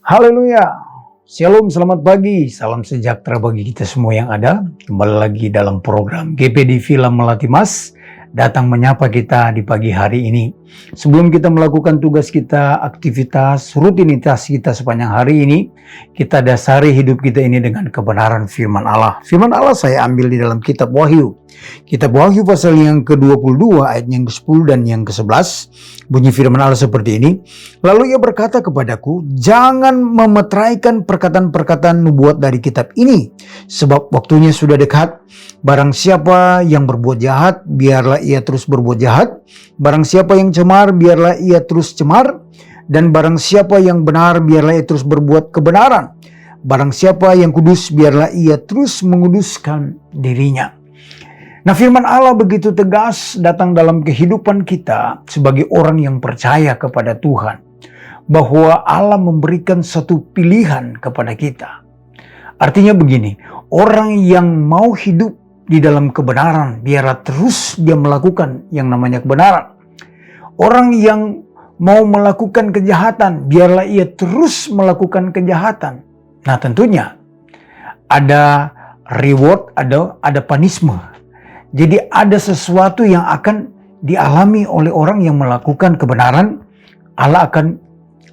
Haleluya. Shalom, selamat pagi. Salam sejahtera bagi kita semua yang ada. Kembali lagi dalam program GPD Film Melatih Mas. Datang menyapa kita di pagi hari ini. Sebelum kita melakukan tugas kita, aktivitas, rutinitas kita sepanjang hari ini, kita dasari hidup kita ini dengan kebenaran firman Allah. Firman Allah saya ambil di dalam kitab Wahyu. Kitab Wahyu pasal yang ke-22 ayat yang ke-10 dan yang ke-11. Bunyi firman Allah seperti ini. Lalu ia berkata kepadaku, jangan memeteraikan perkataan-perkataan nubuat dari kitab ini, sebab waktunya sudah dekat. Barang siapa yang berbuat jahat, biarlah ia terus berbuat jahat. Barang siapa yang cemar, biarlah ia terus cemar. Dan barang siapa yang benar, biarlah ia terus berbuat kebenaran. Barang siapa yang kudus, biarlah ia terus menguduskan dirinya. Nah, firman Allah begitu tegas datang dalam kehidupan kita sebagai orang yang percaya kepada Tuhan. Bahwa Allah memberikan satu pilihan kepada kita. Artinya begini, orang yang mau hidup di dalam kebenaran, biarlah terus dia melakukan yang namanya kebenaran. Orang yang mau melakukan kejahatan, biarlah ia terus melakukan kejahatan. Nah, tentunya ada reward, ada punishment. Jadi ada sesuatu yang akan dialami oleh orang yang melakukan kebenaran, Allah akan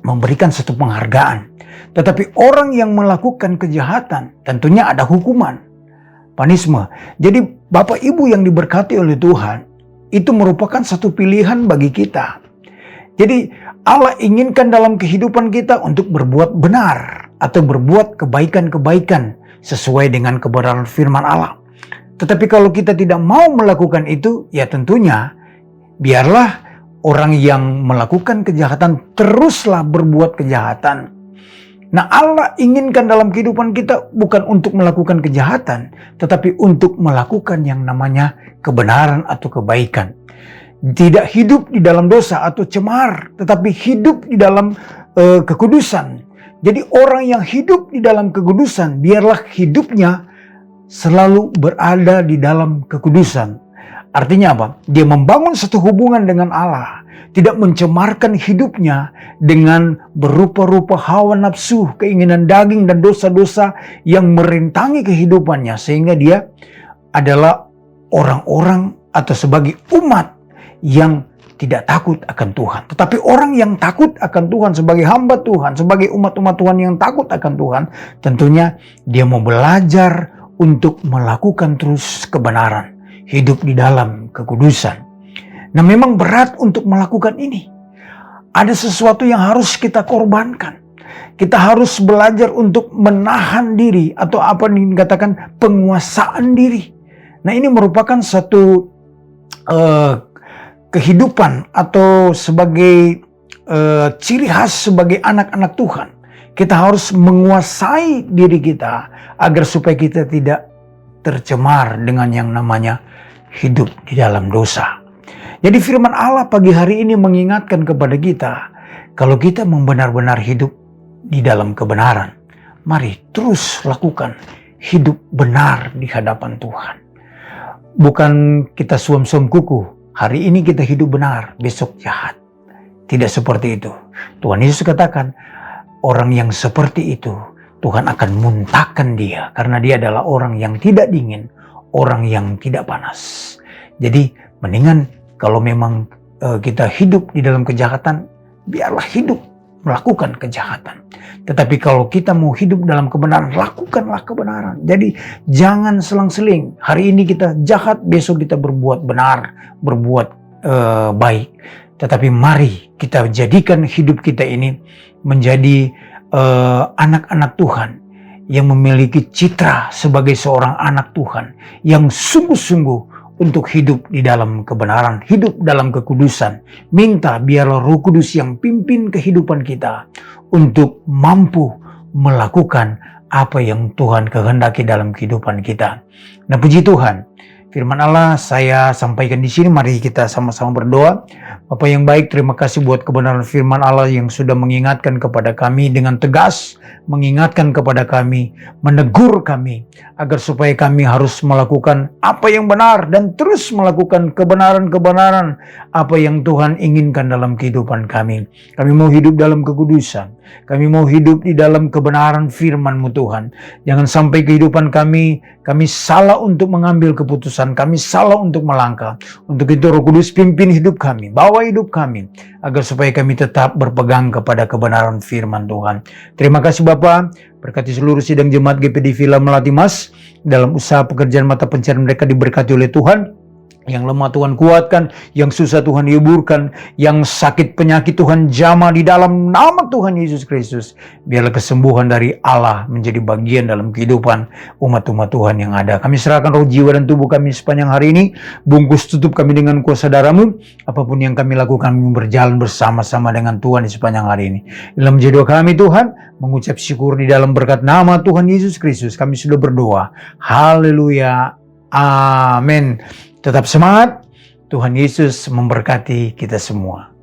memberikan satu penghargaan. Tetapi orang yang melakukan kejahatan, tentunya ada hukuman, punishment. Jadi Bapak Ibu yang diberkati oleh Tuhan, itu merupakan satu pilihan bagi kita. Jadi Allah inginkan dalam kehidupan kita untuk berbuat benar atau berbuat kebaikan-kebaikan sesuai dengan kebenaran firman Allah. Tetapi kalau kita tidak mau melakukan itu, ya tentunya biarlah orang yang melakukan kejahatan teruslah berbuat kejahatan. Nah, Allah inginkan dalam kehidupan kita bukan untuk melakukan kejahatan, tetapi untuk melakukan yang namanya kebenaran atau kebaikan. Tidak hidup di dalam dosa atau cemar, tetapi hidup di dalam kekudusan. Jadi orang yang hidup di dalam kekudusan, biarlah hidupnya selalu berada di dalam kekudusan. Artinya apa? Dia membangun satu hubungan dengan Allah. Tidak mencemarkan hidupnya dengan berupa-rupa hawa nafsu, keinginan daging dan dosa-dosa yang merintangi kehidupannya. Sehingga dia adalah orang-orang atau sebagai umat yang tidak takut akan Tuhan. Tetapi orang yang takut akan Tuhan sebagai hamba Tuhan, sebagai umat-umat Tuhan yang takut akan Tuhan, tentunya dia mau belajar untuk melakukan terus kebenaran, hidup di dalam kekudusan. Nah, memang berat untuk melakukan ini. Ada sesuatu yang harus kita korbankan. Kita harus belajar untuk menahan diri atau apa yang dikatakan penguasaan diri. Nah, ini merupakan satu kehidupan atau sebagai ciri khas sebagai anak-anak Tuhan. Kita harus menguasai diri kita agar supaya kita tidak tercemar dengan yang namanya hidup di dalam dosa. Jadi firman Allah pagi hari ini mengingatkan kepada kita, kalau kita benar-benar hidup di dalam kebenaran, mari terus lakukan hidup benar di hadapan Tuhan. Bukan kita suam-suam kuku, hari ini kita hidup benar, besok jahat. Tidak seperti itu. Tuhan Yesus katakan, orang yang seperti itu, Tuhan akan muntahkan dia. Karena dia adalah orang yang tidak dingin, orang yang tidak panas. Jadi mendingan kalau memang kita hidup di dalam kejahatan, biarlah hidup melakukan kejahatan. Tetapi kalau kita mau hidup dalam kebenaran, lakukanlah kebenaran. Jadi jangan selang-seling. Hari ini kita jahat, besok kita berbuat benar, berbuat baik. Tetapi mari kita jadikan hidup kita ini menjadi anak-anak Tuhan yang memiliki citra sebagai seorang anak Tuhan yang sungguh-sungguh untuk hidup di dalam kebenaran, hidup dalam kekudusan. Minta biarlah Roh Kudus yang pimpin kehidupan kita untuk mampu melakukan apa yang Tuhan kehendaki dalam kehidupan kita. Nah, puji Tuhan, firman Allah saya sampaikan di sini. Mari kita sama-sama berdoa. Bapa yang baik, terima kasih buat kebenaran firman Allah yang sudah mengingatkan kepada kami dengan tegas, mengingatkan kepada kami, menegur kami, agar supaya kami harus melakukan apa yang benar dan terus melakukan kebenaran-kebenaran apa yang Tuhan inginkan dalam kehidupan kami. Kami mau hidup dalam kekudusan. Kami mau hidup di dalam kebenaran firman-Mu Tuhan. Jangan sampai kehidupan kami salah untuk mengambil keputusan, kami salah untuk melangkah. Untuk itu Roh Kudus pimpin hidup kami, bawa hidup kami, agar supaya kami tetap berpegang kepada kebenaran firman Tuhan. Terima kasih Bapa, berkati seluruh sidang jemaat GPD Villa Melati Mas, dalam usaha pekerjaan mata pencarian mereka diberkati oleh Tuhan. Yang lemah Tuhan kuatkan, yang susah Tuhan hiburkan, yang sakit penyakit Tuhan jamah di dalam nama Tuhan Yesus Kristus. Biarlah kesembuhan dari Allah menjadi bagian dalam kehidupan umat-umat Tuhan yang ada. Kami serahkan roh, jiwa, dan tubuh kami sepanjang hari ini. Bungkus tutup kami dengan kuasa darah-Mu. Apapun yang kami lakukan, kami berjalan bersama-sama dengan Tuhan di sepanjang hari ini. Dalam doa kami Tuhan, mengucap syukur di dalam berkat nama Tuhan Yesus Kristus. Kami sudah berdoa. Haleluya. Amin. Tetap semangat, Tuhan Yesus memberkati kita semua.